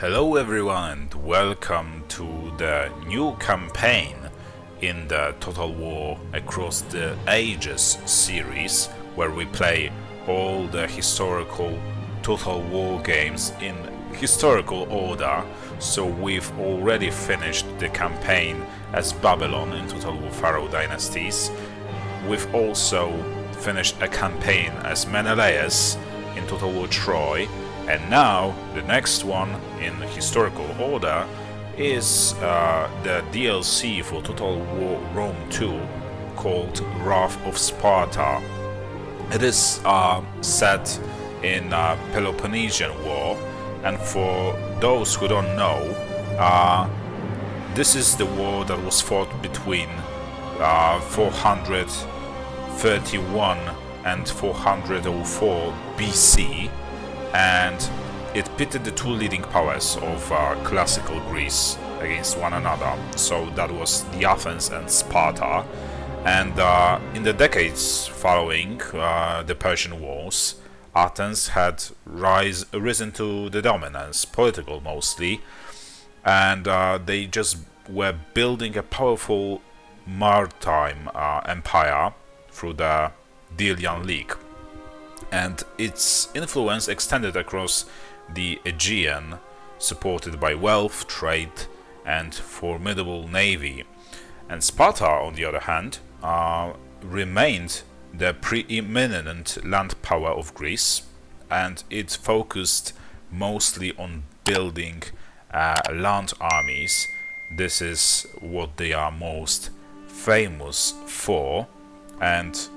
Hello everyone and welcome to the new campaign in the Total War Across the Ages series, where we play all the historical Total War games in historical order. So we've already finished the campaign as Babylon in Total War Pharaoh Dynasties. We've also finished a campaign as Menelaus in Total War Troy. And now, the next one in historical order is the DLC for Total War Rome 2 called Wrath of Sparta. It is set in Peloponnesian War, and for those who don't know, this is the war that was fought between 431 and 404 BC. And it pitted the two leading powers of classical Greece against one another. So that was the Athens and Sparta. And in the decades following the Persian Wars, Athens had risen to the dominance, political mostly, and they just were building a powerful maritime empire through the Delian League. And its influence extended across the Aegean, supported by wealth, trade, and formidable navy. And Sparta, on the other hand, remained the preeminent land power of Greece, and it focused mostly on building land armies. This is what they are most famous for, and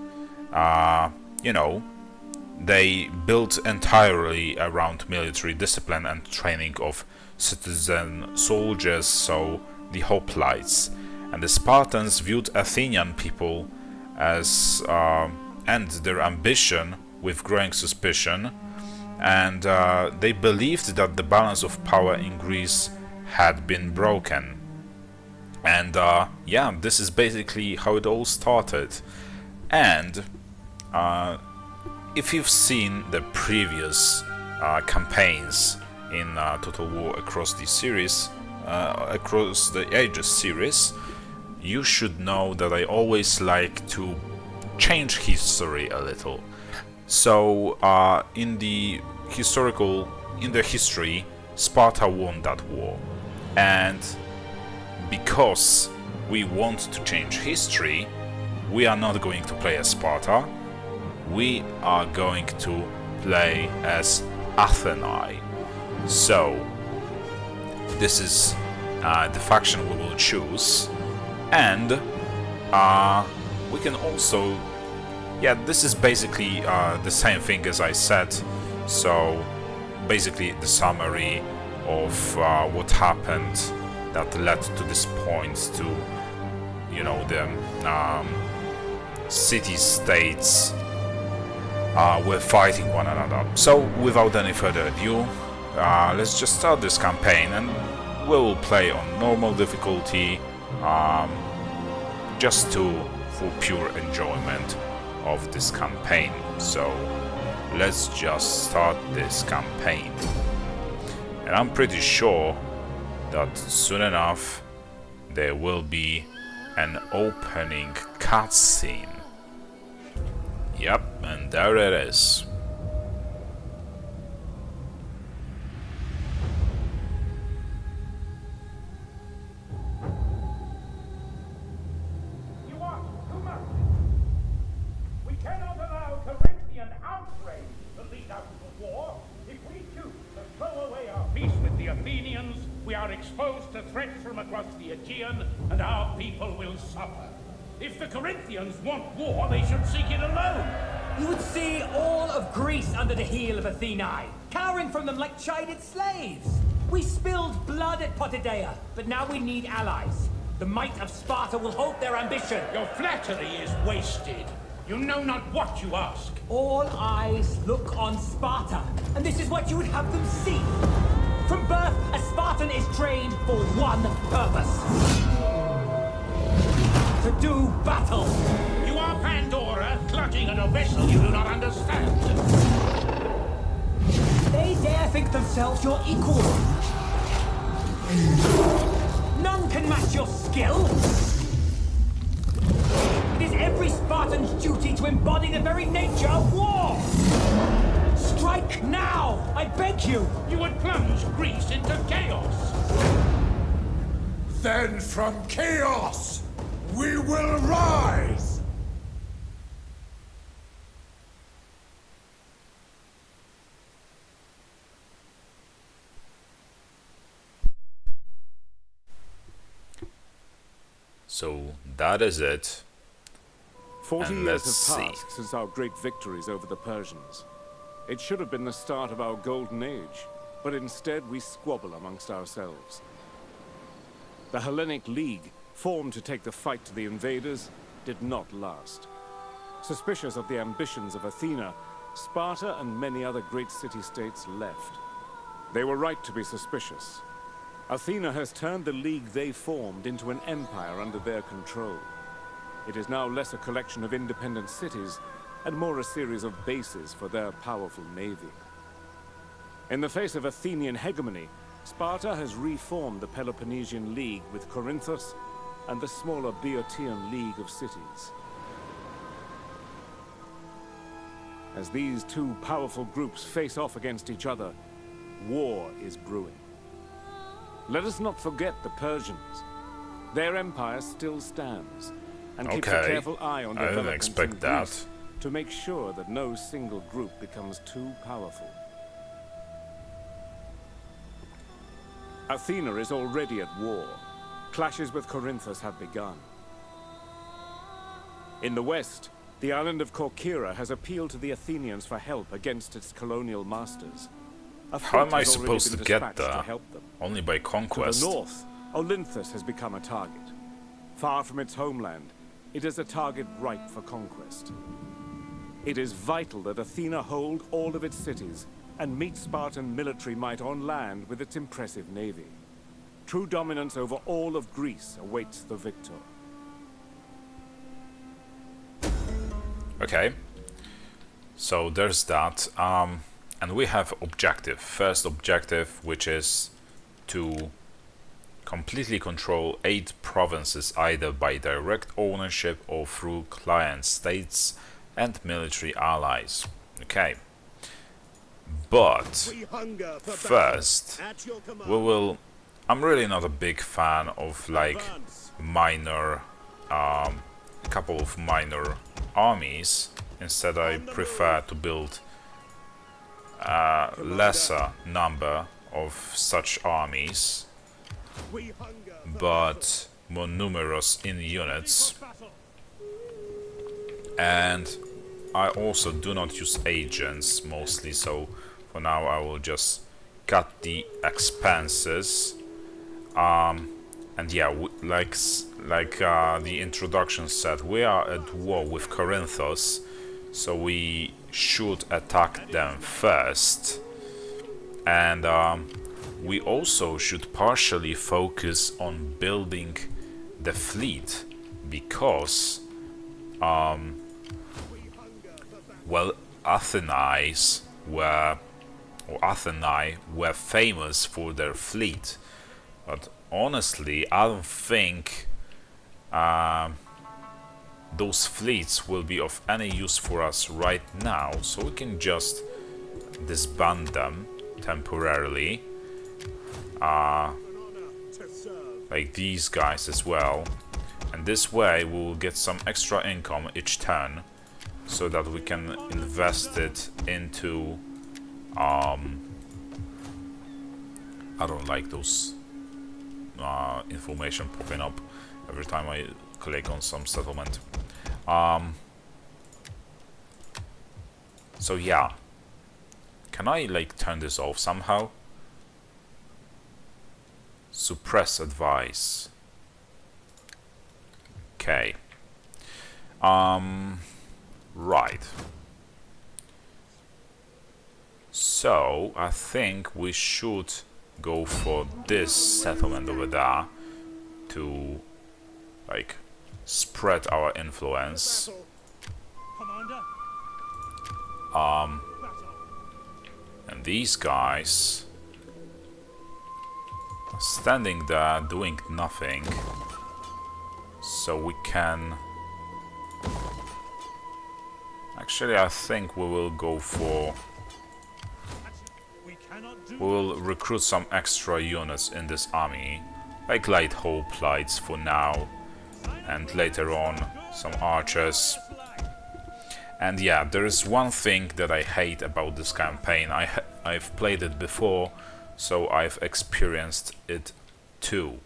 they built entirely around military discipline and training of citizen soldiers, so the hoplites. And the Spartans viewed Athenian people as and their ambition with growing suspicion, and they believed that the balance of power in Greece had been broken. And this is basically how it all started. And if you've seen the previous campaigns in Total War across the series, across the Ages series, you should know that I always like to change history a little. So in the history, Sparta won that war, and because we want to change history, we are not going to play as Sparta. We are going to play as Athena. So this is the faction we will choose, and we can also, this is basically the same thing as I said. So basically the summary of what happened that led to this point, to the city-states were fighting one another. So without any further ado, let's just start this campaign, and we will play on normal difficulty, just for pure enjoyment of this campaign. So let's just start this campaign, and I'm pretty sure that soon enough there will be an opening cutscene. Yep, and there it is. You are too much. We cannot allow Corinthian outrage to lead us to war. If we choose to throw away our peace with the Athenians, we are exposed to threats from across the Aegean, and our people will suffer. If the Corinthians want war, they should seek it alone. You would see all of Greece under the heel of Athena, cowering from them like chided slaves. We spilled blood at Potidea, but now we need allies. The might of Sparta will halt their ambition. Your flattery is wasted. You know not what you ask. All eyes look on Sparta, and this is what you would have them see. From birth, a Spartan is trained for one purpose: to do battle. You are Pandora, clutching at a vessel you do not understand. They dare think themselves your equal. None can match your skill! It is every Spartan's duty to embody the very nature of war! Strike now! I beg you! You would plunge Greece into chaos! Then from chaos, we will rise! So that is it. 40 And years let's have see. passed since our great victories over the Persians. It should have been the start of our golden age, but instead we squabble amongst ourselves. The Hellenic League, formed to take the fight to the invaders, did not last. Suspicious of the ambitions of Athena, Sparta and many other great city-states left. They were right to be suspicious. Athena has turned the league they formed into an empire under their control. It is now less a collection of independent cities and more a series of bases for their powerful navy. In the face of Athenian hegemony, Sparta has reformed the Peloponnesian League with Corinthus and the smaller Boeotian League of cities. As these two powerful groups face off against each other, war is brewing. Let us not forget the Persians. Their empire still stands, and keeps a Okay. careful eye on I didn't developments expect in that. Greece to make sure that no single group becomes too powerful. Athena is already at war. Clashes with Corinthus have begun. In the west, the island of Corcyra has appealed to the Athenians for help against its colonial masters. A How am fleet I has already supposed been to get dispatched there? to help them. Only by To conquest. the north, Olynthus has become a target. Far from its homeland, it is a target ripe for conquest. It is vital that Athena hold all of its cities and meet Spartan military might on land with its impressive navy. True dominance over all of Greece awaits the victor. Okay. So there's that. And we have objective. First objective, which is to completely control 8 provinces either by direct ownership or through client states and military allies. Okay. But first, we will... I'm really not a big fan of like minor, couple of minor armies. Instead, I prefer to build a lesser number of such armies, but more numerous in units. And I also do not use agents mostly, so for now I will just cut the expenses. And yeah, like the introduction said, we are at war with Corinthus, so we should attack them first. And we also should partially focus on building the fleet, because well, Atheni were famous for their fleet, but honestly, I don't think those fleets will be of any use for us right now, so we can just disband them temporarily, like these guys as well, and this way we will get some extra income each turn, so that we can invest it into I don't like those information popping up every time I click on some settlement. So yeah, can I like turn this off somehow? Suppress advice. Okay. Right. So I think we should go for this settlement over there to like spread our influence. And these guys standing there doing nothing. So we can... Actually, I think we will go for... We will recruit some extra units in this army, like light hoplites for now, and later on some archers. And yeah, there is one thing that I hate about this campaign. I've played it before, so I've experienced it too.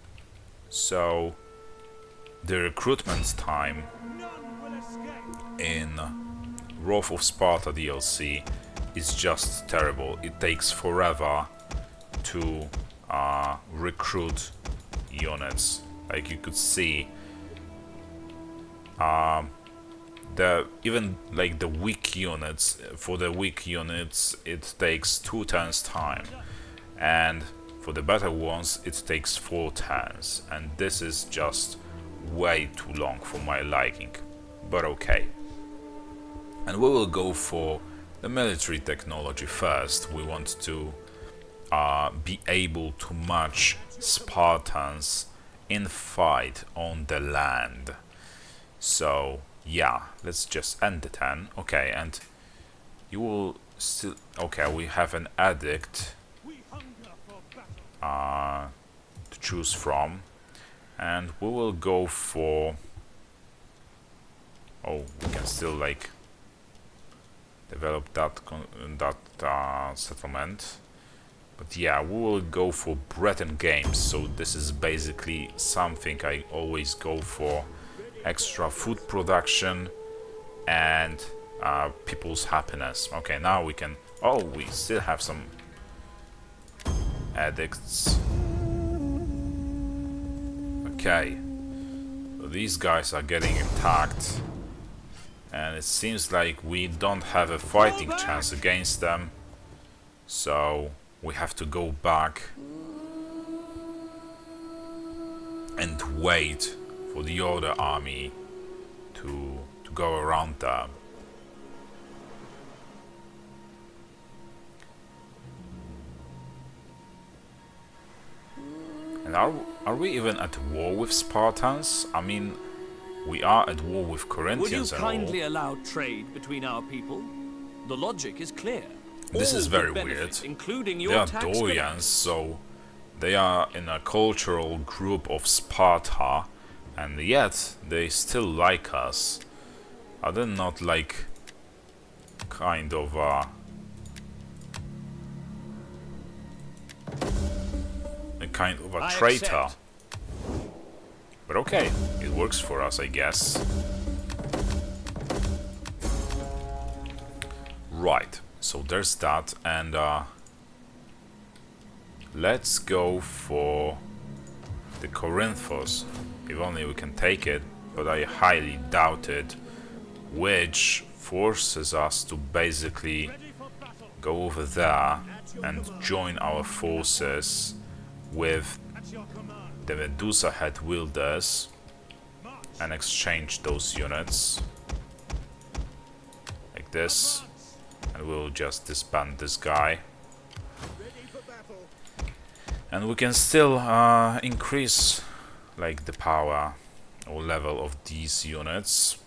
So the recruitment time in Wrath of Sparta DLC is just terrible. It takes forever to recruit units. Like you could see, even like the weak units, for the weak units it takes 2 turns time, and for the better ones it takes 4 turns, and this is just way too long for my liking, but okay. And we will go for the military technology first. We want to be able to match Spartans in fight on the land. So yeah, let's just end the turn. Okay, and you will still... Okay, we have an edict to choose from, and we will go for... Oh, we can still like develop that settlement. But yeah, we will go for Breton games. So this is basically something I always go for: extra food production and people's happiness. Okay, now we can... Oh, we still have some edicts. Okay, so these guys are getting attacked, and it seems like we don't have a fighting chance against them, so we have to go back and wait for the other army to go around them. And are we even at war with Spartans? I mean, we are at war with Corinthians and all. Would you kindly allow trade between our people? The logic is clear. This is All very would benefit, weird. including They your are tax Dorians, collectors. so they are in a cultural group of Sparta, and yet they still like us. Are they not like kind of a traitor? Accept. But okay, it works for us, I guess. Right, so there's that, and let's go for the Corinthos. If only we can take it, but I highly doubt it, which forces us to basically go over there and join our forces with the Medusa head wielders and exchange those units like this, and we'll just disband this guy, and we can still increase like the power or level of these units.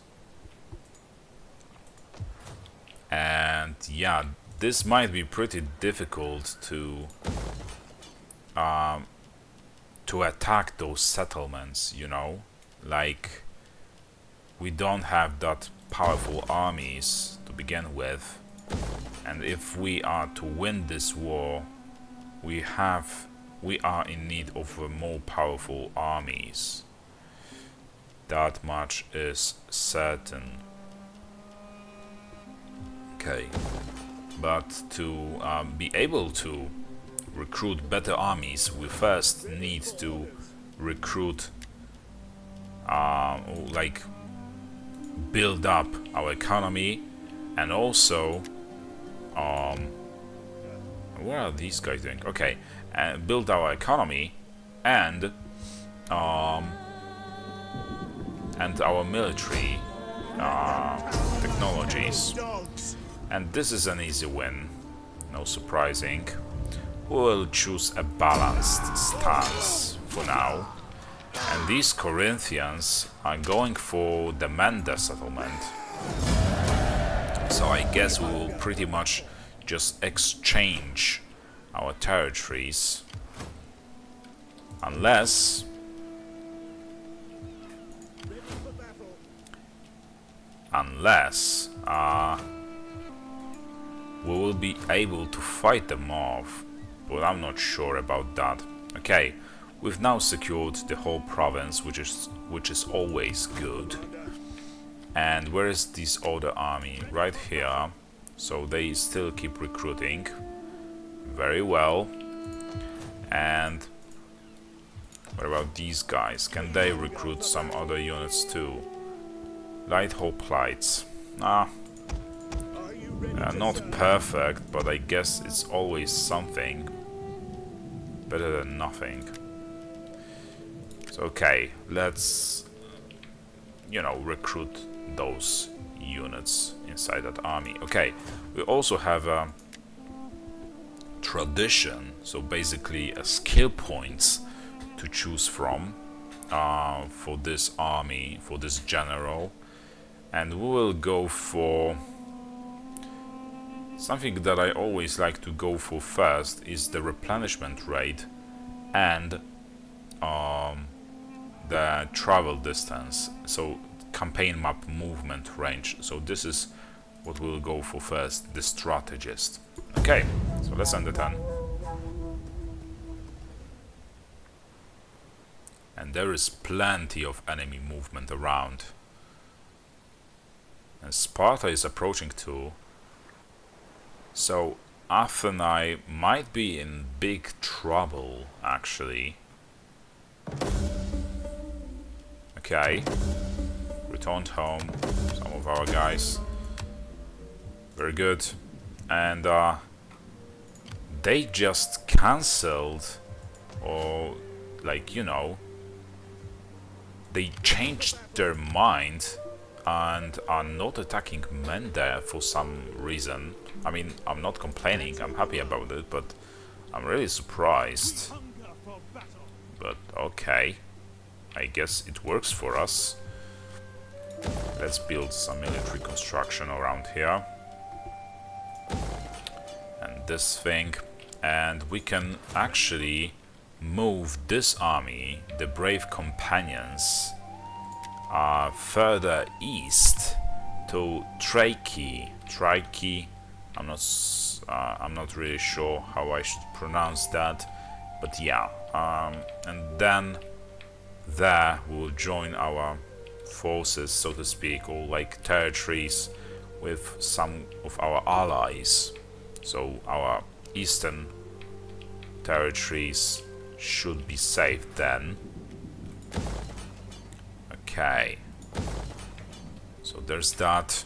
And yeah, this might be pretty difficult to attack those settlements, you know, like we don't have that powerful armies to begin with, and if we are to win this war, we are in need of more powerful armies. That much is certain. Okay, but to be able to recruit better armies, we first need to recruit, like, build up our economy, and also, what are these guys doing? Okay, build our economy and our military technologies. And this is an easy win, no surprising. we'll choose a balanced stance for now. And these Corinthians are going for the Mende settlement. So I guess we will pretty much just exchange our territories. Unless we will be able to fight them off, but I'm not sure about that. Okay, we've now secured the whole province, which is always good. And where is this other army? Right here. So they still keep recruiting. Very well. And what about these guys? Can they recruit some other units too? Light hoplites. Not perfect, but I guess it's always something. Better than nothing. So, okay, let's, you know, recruit those units inside that army. Okay, we also have a tradition, so basically a skill points to choose from for this army, for this general. And we will go for something that I always like to go for first is the replenishment rate and the travel distance, so campaign map movement range. So this is what we'll go for first, the strategist. Okay, so let's end the turn. And there is plenty of enemy movement around. And Sparta is approaching too. So Athena might be in big trouble, actually. Okay. Returned home. Some of our guys. Very good. And they just cancelled, or like, you know, they changed their mind and are not attacking Mende for some reason. I mean, I'm not complaining, I'm happy about it, but I'm really surprised. But okay, I guess it works for us. Let's build some military construction around here. And this thing. And we can actually move this army, the Brave Companions, further east to Triki. I'm not really sure how I should pronounce that, but yeah. And then there we'll join our forces, so to speak, or like territories with some of our allies. So our eastern territories should be safe then. Okay. So there's that.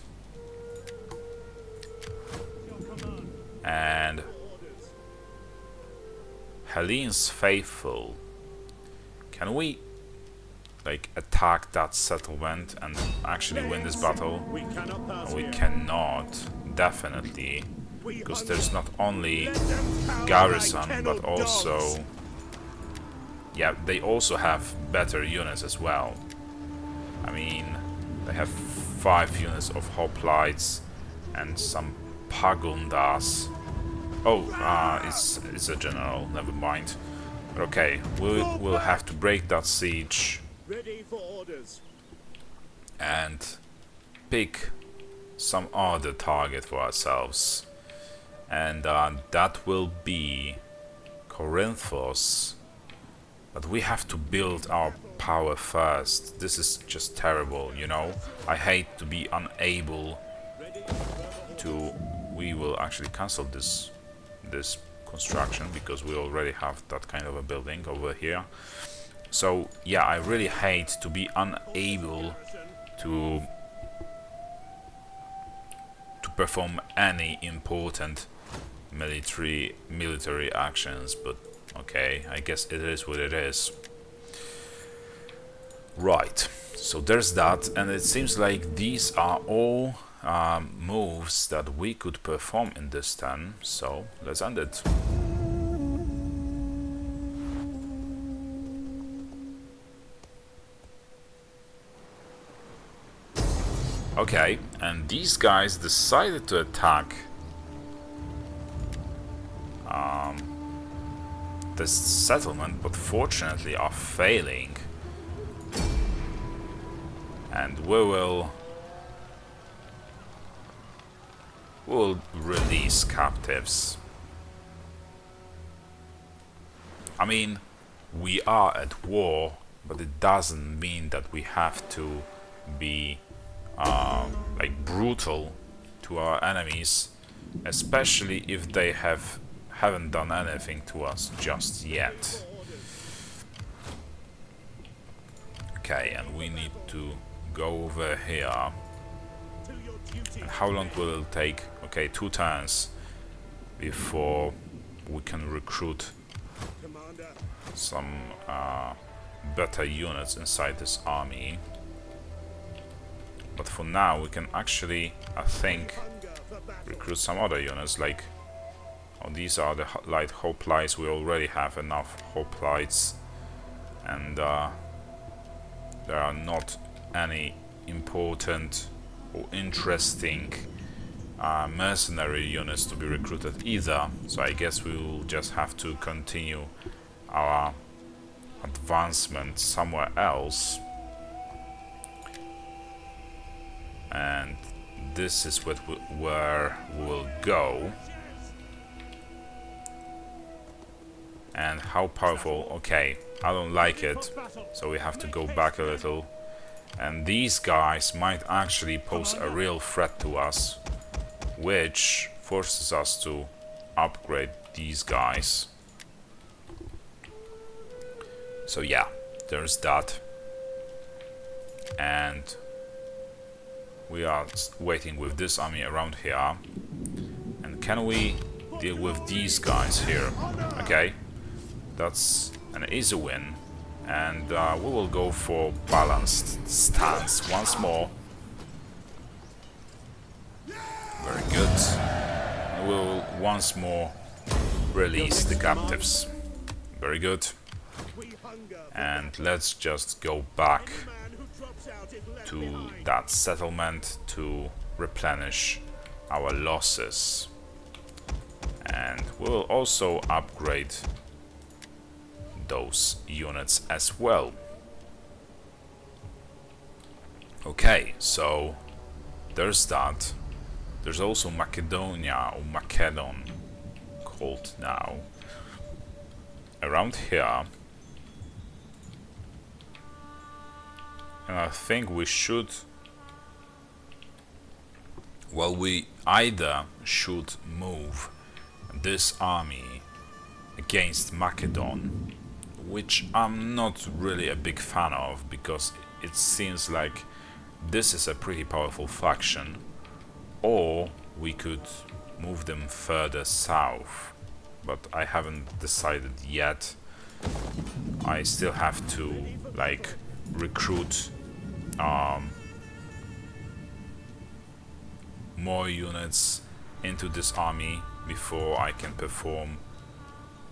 And Helene's faithful. Can we like attack that settlement and actually win this battle? No, we cannot, definitely, because there's not only garrison but also, yeah, they also have better units as well. I mean, they have 5 units of hoplites and some pagundas. Oh, it's a general, never mind. But okay, we'll have to break that siege and pick some other target for ourselves. And that will be Corinthos. But we have to build our power first. This is just terrible, you know? I hate to be unable to... We will actually cancel this construction because we already have that kind of a building over here. So yeah, I really hate to be unable to perform any important military actions, but okay, I guess it is what it is. Right, so there's that, and it seems like these are all moves that we could perform in this turn, so let's end it. Okay, and these guys decided to attack this settlement, but fortunately are failing. And we'll release captives. I mean, we are at war, but it doesn't mean that we have to be like brutal to our enemies, especially if they haven't done anything to us just yet. Okay, and we need to go over here. And how long will it take? Okay, 2 turns before we can recruit some better units inside this army. But for now we can actually, I think, recruit some other units, like, oh, these are the light hoplites. We already have enough hoplites, and there are not any important or interesting mercenary units to be recruited either, so I guess we will just have to continue our advancement somewhere else. And this is where we'll go. And how powerful? Okay, I don't like it, so we have to go back a little. And these guys might actually pose a real threat to us, which forces us to upgrade these guys. So yeah, there's that. And we are waiting with this army around here. And can we deal with these guys here? Okay, that's an easy win. And we will go for balanced stance once more. Very good. And we'll once more release the captives. Very good. And let's just go back to that settlement to replenish our losses. And we'll also upgrade those units as well. Okay, so there's that. There's also Macedonia, or Macedon called now, around here. And I think we should, well, we either should move this army against Macedon, which I'm not really a big fan of, because it seems like this is a pretty powerful faction, or we could move them further south, but I haven't decided yet. I still have to, like, recruit more units into this army before I can perform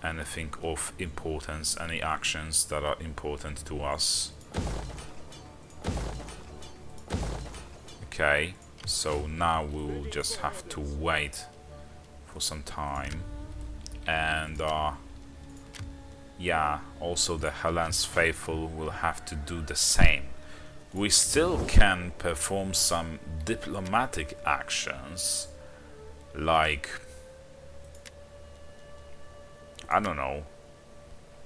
anything of importance, any actions that are important to us. Okay, so now we will just have to wait for some time. And yeah, also the Hellenes faithful will have to do the same. We still can perform some diplomatic actions, like, I don't know,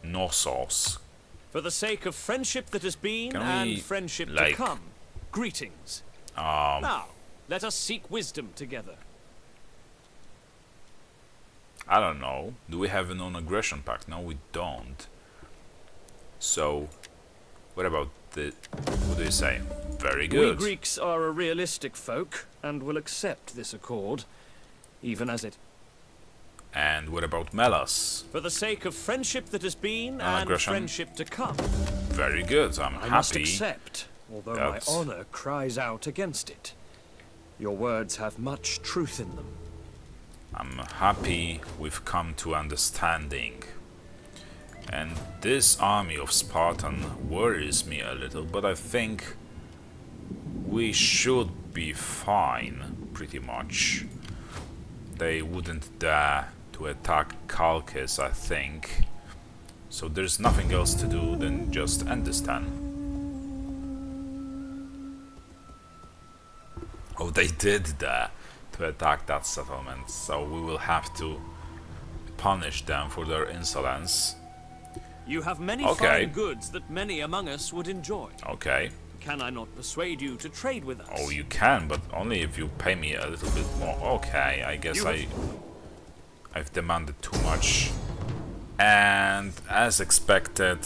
Knossos. For the sake of friendship that has been and friendship like, to come, greetings. Now, let us seek wisdom together. I don't know. Do we have a non-aggression pact? No, we don't. So, what about the... what do you say? Very good. We Greeks are a realistic folk, and will accept this accord, even as it... And what about Melas? For the sake of friendship that has been and friendship to come. Very good. I'm I happy. must accept, although my honor cries out against it. Your words have much truth in them. I'm happy we've come to understanding. And this army of Spartan worries me a little, but I think we should should be fine, pretty much. They wouldn't dare to attack Chalcis, I think. So there's nothing else to do than just end this turn. Oh, they did dare to attack that settlement, so we will have to punish them for their insolence. You have many Okay. fine goods that many among us would enjoy. Okay. Can I not persuade you to trade with us? Oh, you can, but only if you pay me a little bit more. Okay, I guess I've demanded too much. And as expected,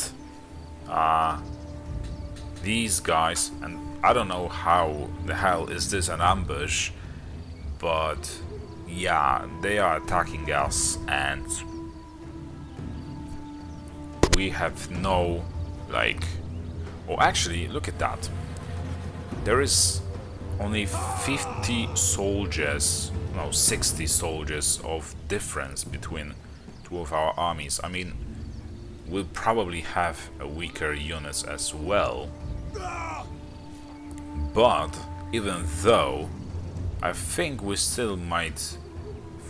these guys, and I don't know how the hell is this an ambush, but yeah, they are attacking us, and we have no, like... Oh, actually, look at that. There is only 50 soldiers, no, 60 soldiers of difference between two of our armies. I mean, we'll probably have a weaker units as well. But, even though, I think we still might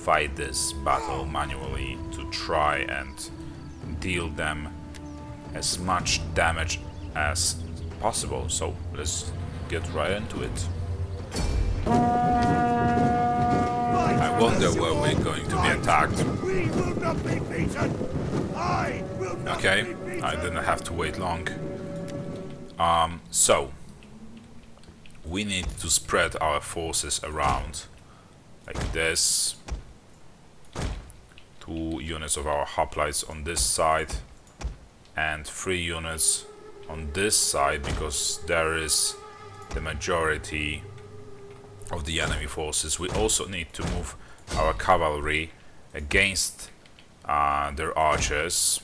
fight this battle manually to try and deal them as much damage as possible. So let's get right into it. I wonder where we're going to be attacked. We will not be beaten. I will not Okay, be beaten. I didn't have to wait long. So we need to spread our forces around like this. 2 units of our hoplites on this side and 3 units on this side, because there is the majority of the enemy forces. We also need to move our cavalry against their archers,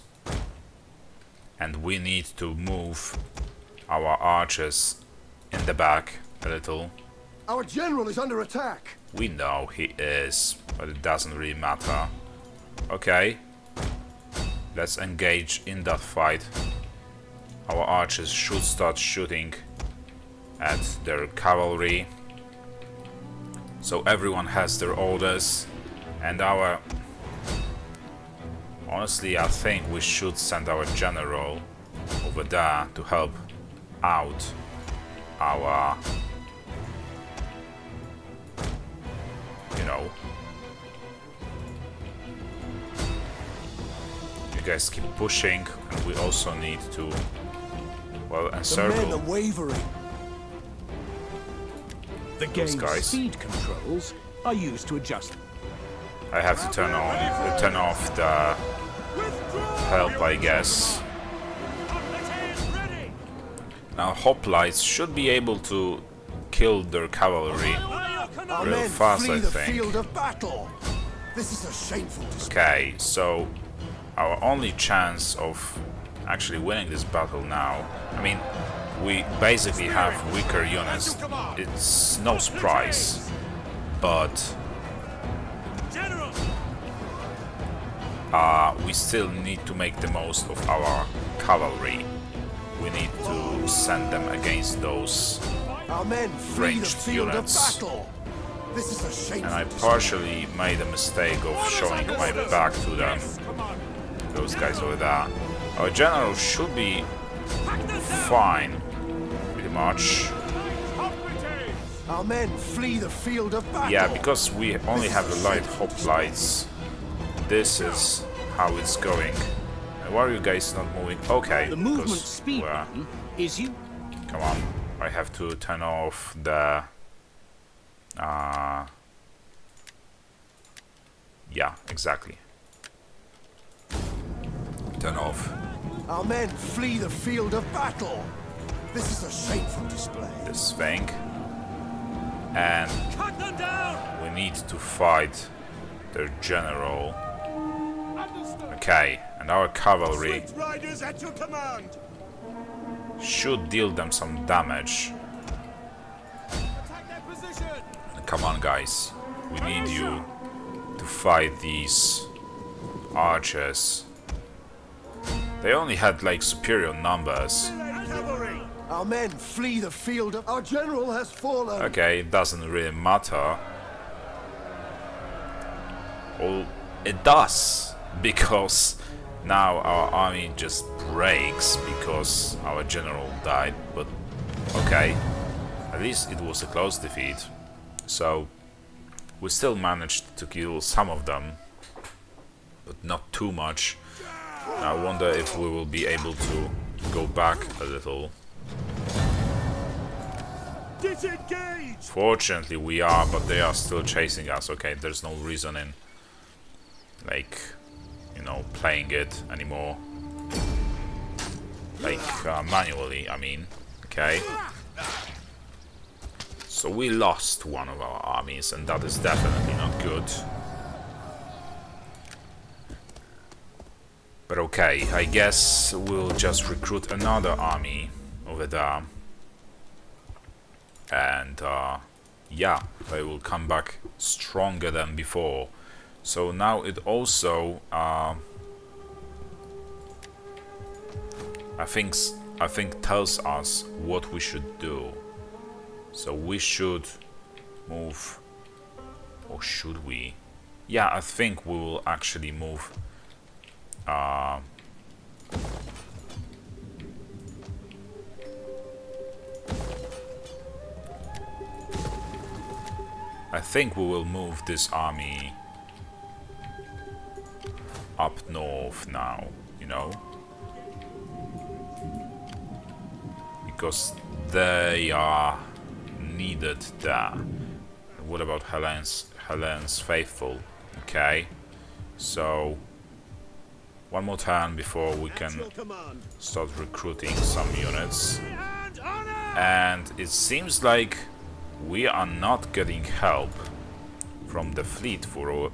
and we need to move our archers in the back a little. Our general is under attack. We know he is, but it doesn't really matter. Okay, let's engage in that fight. Our archers should start shooting at their cavalry. So everyone has their orders, and honestly, I think we should send our general over there to help out our, you know, you guys keep pushing, and we also need to, well, The men are encircle wavering. The those game's guys. speed controls are used to adjust. I have to turn off the help, I guess. Now hoplites should be able to kill their cavalry Our real men fast, flee I the think. field of battle. This is a shameful display. Okay, so our only chance of actually winning this battle now, I mean, we basically have weaker units. It's no surprise, but we still need to make the most of our cavalry. We need to send them against those, Our men flee the ranged field units. of battle. This is a shameful and I display. partially made a mistake of showing my back to them. Those guys over there. Our general should be fine, pretty much. Our men flee the field of battle. Yeah, because we only have the light hoplites. This is how it's going. And why are you guys not moving? Okay, The movement because speed we're- button is you. Come on, I have to turn off the... yeah, exactly. Turn off Our men flee the field of battle. This is a shameful display. this thing. And we need to fight their general. Okay, and our cavalry Riders at your command. should deal them some damage. Come on, guys. We need you to fight these archers. They only had like superior numbers, Our men flee the field of... Our general has fallen! Okay, it doesn't really matter. Well, it does, because now our army just breaks because our general died, but okay, at least it was a close defeat, so we still managed to kill some of them, but not too much. I wonder if we will be able to go back a little. Disengage! Fortunately we are, but they are still chasing us. Okay, there's no reason in, like, you know, playing it anymore. Like, manually, I mean. Okay. So we lost one of our armies, and that is definitely not good. But okay, I guess we'll just recruit another army over there. And, yeah, they will come back stronger than before. So now it also, I think tells us what we should do. So we should move, or should we? Yeah, I think we will actually move. I think we will move this army up north now, you know, because they are needed there. What about Helen's faithful? Okay, so one more turn before we can start recruiting some units, and it seems like we are not getting help from the fleet for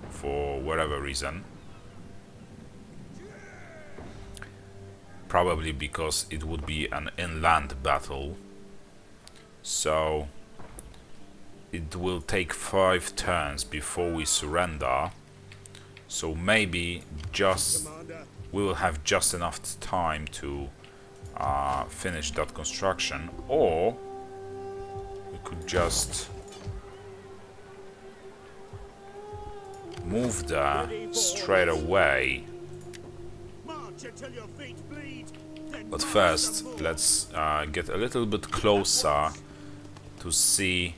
whatever reason. Probably because it would be an inland battle, so it will take 5 turns before we surrender. So maybe just we will have just enough time to finish that construction, or we could just move there straight away. But first, let's get a little bit closer to see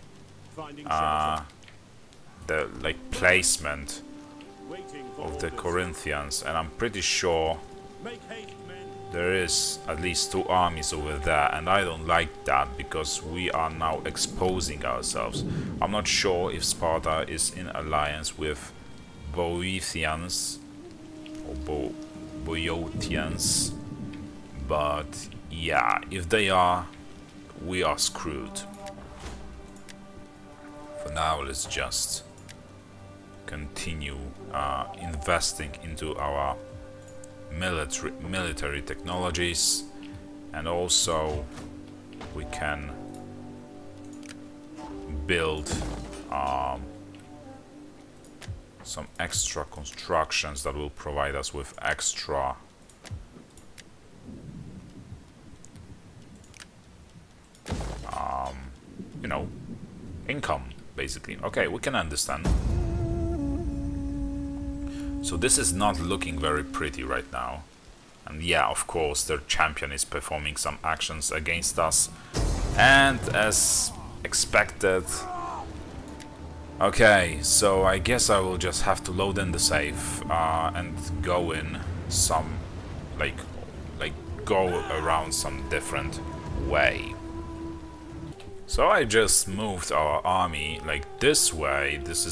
the placement of the Corinthians, and I'm pretty sure there is at least 2 armies over there, and I don't like that because we are now exposing ourselves. I'm not sure if Sparta is in alliance with Boeotians or Boeotians, but yeah, if they are, we are screwed. For now, let's just continue investing into our military technologies, and also we can build some extra constructions that will provide us with extra you know, income, basically. Okay, we can understand. So this is not looking very pretty right now. And yeah, of course, their champion is performing some actions against us. And as expected... Okay, so I guess I will just have to load in the save and go in some... like go around some different way. So I just moved our army like this way. This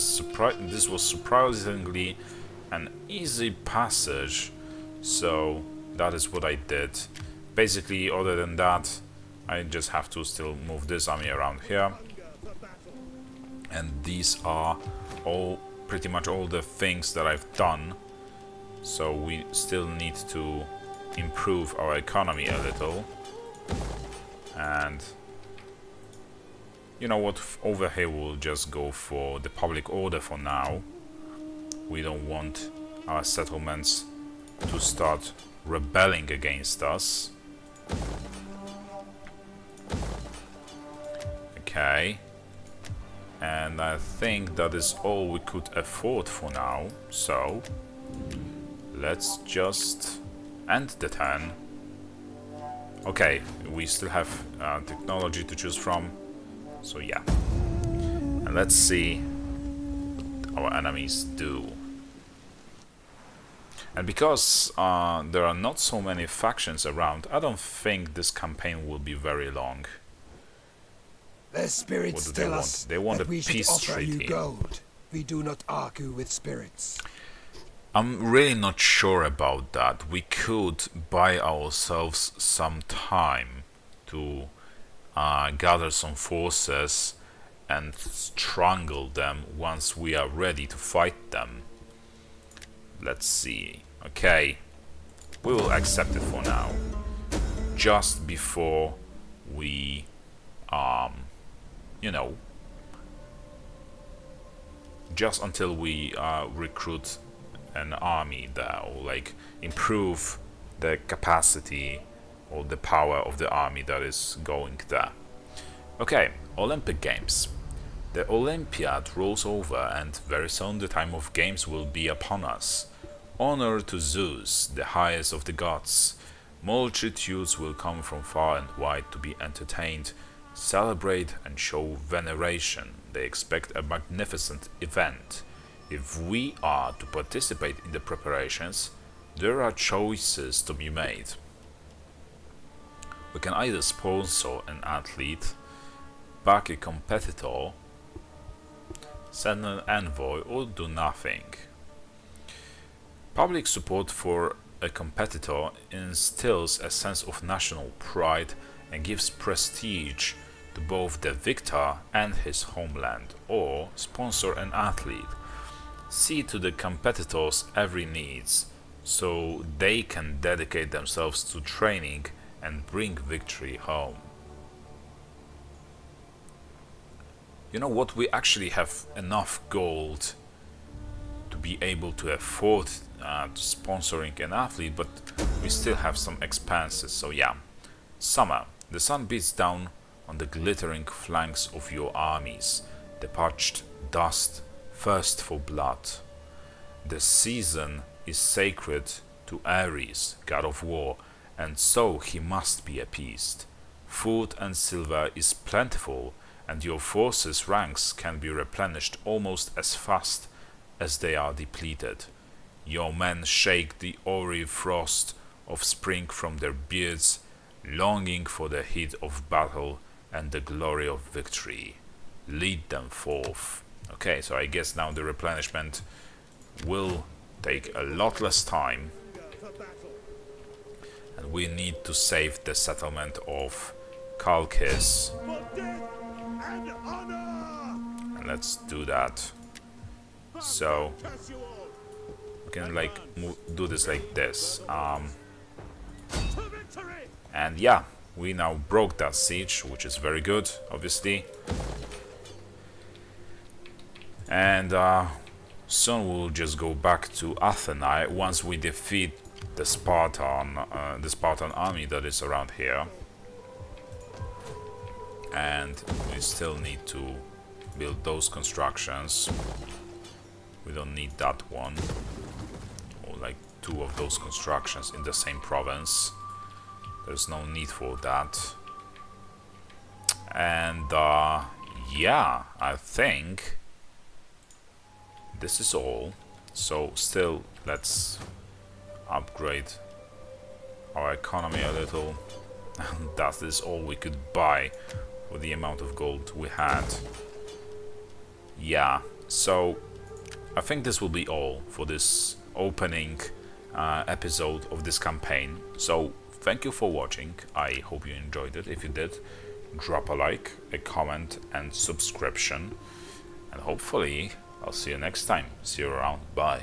was surprisingly an easy passage, so that is what I did. Basically, other than that, I just have to still move this army around here, and these are all pretty much all the things that I've done. So we still need to improve our economy a little, and you know what, over here we'll just go for the public order for now. We don't want our settlements to start rebelling against us. Okay. And I think that is all we could afford for now. So, let's just end the turn. Okay, we still have technology to choose from. So yeah. And let's see what our enemies do. And because there are not so many factions around, I don't think this campaign will be very long. Their spirits tell us They want that a we should peace offer you treaty. gold. We do not argue with spirits. I'm really not sure about that. We could buy ourselves some time to gather some forces and strangle them once we are ready to fight them. Let's see. Okay, we will accept it for now. Just before we, you know, just until we recruit an army there, or like improve the capacity or the power of the army that is going there. Okay, Olympic Games. The Olympiad rolls over and very soon the time of games will be upon us. Honor to Zeus, the highest of the gods. Multitudes will come from far and wide to be entertained, celebrate and show veneration. They expect a magnificent event. If we are to participate in the preparations, there are choices to be made. We can either sponsor an athlete, back a competitor, send an envoy, or do nothing. Public support for a competitor instills a sense of national pride and gives prestige to both the victor and his homeland. Or sponsor an athlete. See to the competitor's every needs, so they can dedicate themselves to training and bring victory home. You know what, we actually have enough gold to be able to afford sponsoring an athlete, but we still have some expenses, so yeah. Summer. The sun beats down on the glittering flanks of your armies, the parched dust thirst for blood. The season is sacred to Ares, god of war, and so he must be appeased. Food and silver is plentiful, and your forces' ranks can be replenished almost as fast as they are depleted. Your men shake the hoary frost of spring from their beards, longing for the heat of battle and the glory of victory. Lead them forth. Okay, so I guess now the replenishment will take a lot less time, and we need to save the settlement of Chalkis. And let's do that. So we can like do this like this. And yeah, we now broke that siege, which is very good, obviously. And soon we'll just go back to Athena once we defeat the Spartan army that is around here. And we still need to build those constructions. We don't need that one, or like two of those constructions in the same province. There's no need for that. And yeah, I think this is all. So still, let's upgrade our economy a little. That is all we could buy with the amount of gold we had. Yeah, so I think this will be all for this opening episode of this campaign. So thank you for watching. I hope you enjoyed it. If you did, drop a like, a comment and subscription. And hopefully I'll see you next time. See you around. Bye.